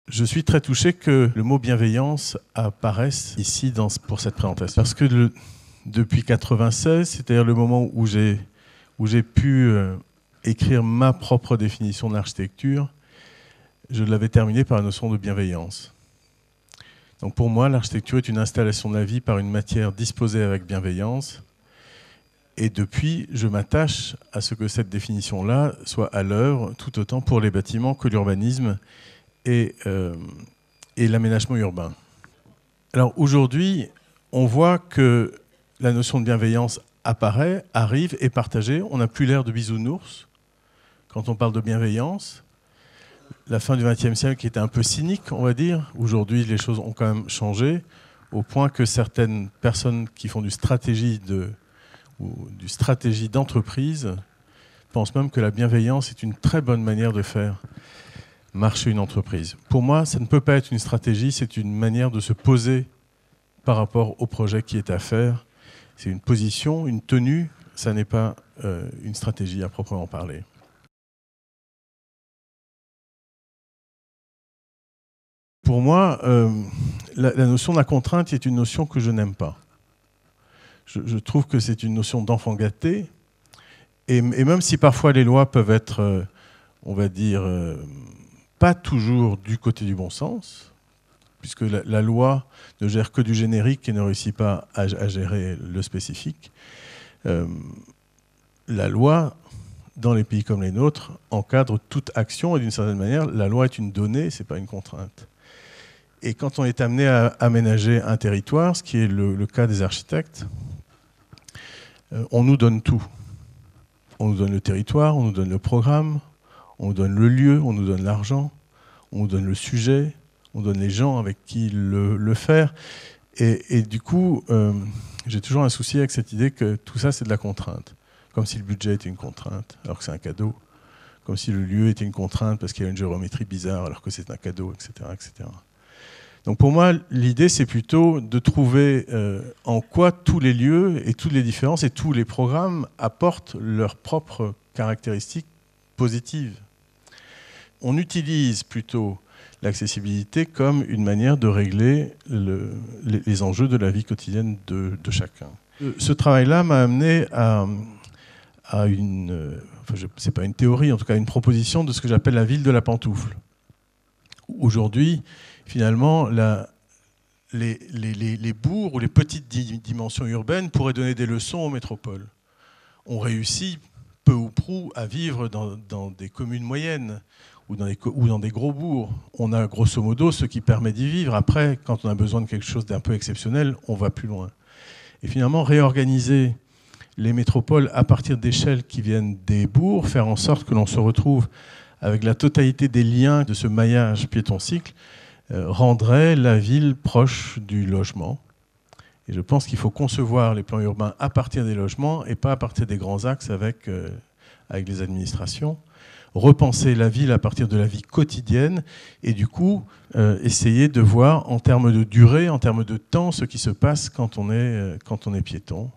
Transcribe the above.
Je suis très touché que le mot bienveillance apparaisse ici pour cette présentation. Parce que depuis 1996, c'est-à-dire le moment où j'ai pu écrire ma propre définition de l'architecture, je l'avais terminée par la notion de bienveillance. Donc pour moi, l'architecture est une installation de la vie par une matière disposée avec bienveillance. Et depuis, je m'attache à ce que cette définition-là soit à l'œuvre tout autant pour les bâtiments que l'urbanisme et l'aménagement urbain. Alors aujourd'hui, on voit que la notion de bienveillance apparaît, arrive, est partagée. On n'a plus l'air de bisounours quand on parle de bienveillance. La fin du XXe siècle était un peu cynique, on va dire. Aujourd'hui, les choses ont quand même changé, au point que certaines personnes qui font du stratégie d'entreprise pensent même que la bienveillance est une très bonne manière de faire marcher une entreprise. Pour moi, ça ne peut pas être une stratégie, c'est une manière de se poser par rapport au projet qui est à faire. C'est une position, une tenue, ça n'est pas une stratégie à proprement parler. Pour moi, la notion de la contrainte est une notion que je n'aime pas. Je trouve que c'est une notion d'enfant gâté, et même si parfois les lois peuvent être, on va dire, pas toujours du côté du bon sens, puisque la loi ne gère que du générique et ne réussit pas à gérer le spécifique. La loi, dans les pays comme les nôtres, encadre toute action, et d'une certaine manière, la loi est une donnée, ce n'est pas une contrainte. Et quand on est amené à aménager un territoire, ce qui est le cas des architectes, on nous donne tout. On nous donne le territoire, on nous donne le programme, on nous donne le lieu, on nous donne l'argent, on nous donne le sujet, on donne les gens avec qui le faire. Et du coup, j'ai toujours un souci avec cette idée que tout ça, c'est de la contrainte. Comme si le budget était une contrainte, alors que c'est un cadeau. Comme si le lieu était une contrainte parce qu'il y a une géométrie bizarre, alors que c'est un cadeau, etc., etc. Donc pour moi, l'idée, c'est plutôt de trouver en quoi tous les lieux et toutes les différences et tous les programmes apportent leurs propres caractéristiques positives. On utilise plutôt l'accessibilité comme une manière de régler les enjeux de la vie quotidienne de chacun. Ce travail-là m'a amené à une, c'est pas une théorie, en tout cas une proposition de ce que j'appelle la ville de la pantoufle. Aujourd'hui, finalement, les bourgs ou les petites dimensions urbaines pourraient donner des leçons aux métropoles. On réussit peu ou prou à vivre dans des communes moyennes ou dans des gros bourgs. On a grosso modo ce qui permet d'y vivre. Après, quand on a besoin de quelque chose d'un peu exceptionnel, on va plus loin. Et finalement, réorganiser les métropoles à partir d'échelles qui viennent des bourgs, faire en sorte que l'on se retrouve avec la totalité des liens de ce maillage piéton-cycle, rendrait la ville proche du logement. Et je pense qu'il faut concevoir les plans urbains à partir des logements et pas à partir des grands axes avec les administrations. Repenser la ville à partir de la vie quotidienne et du coup essayer de voir en termes de durée, en termes de temps, ce qui se passe quand on est piéton.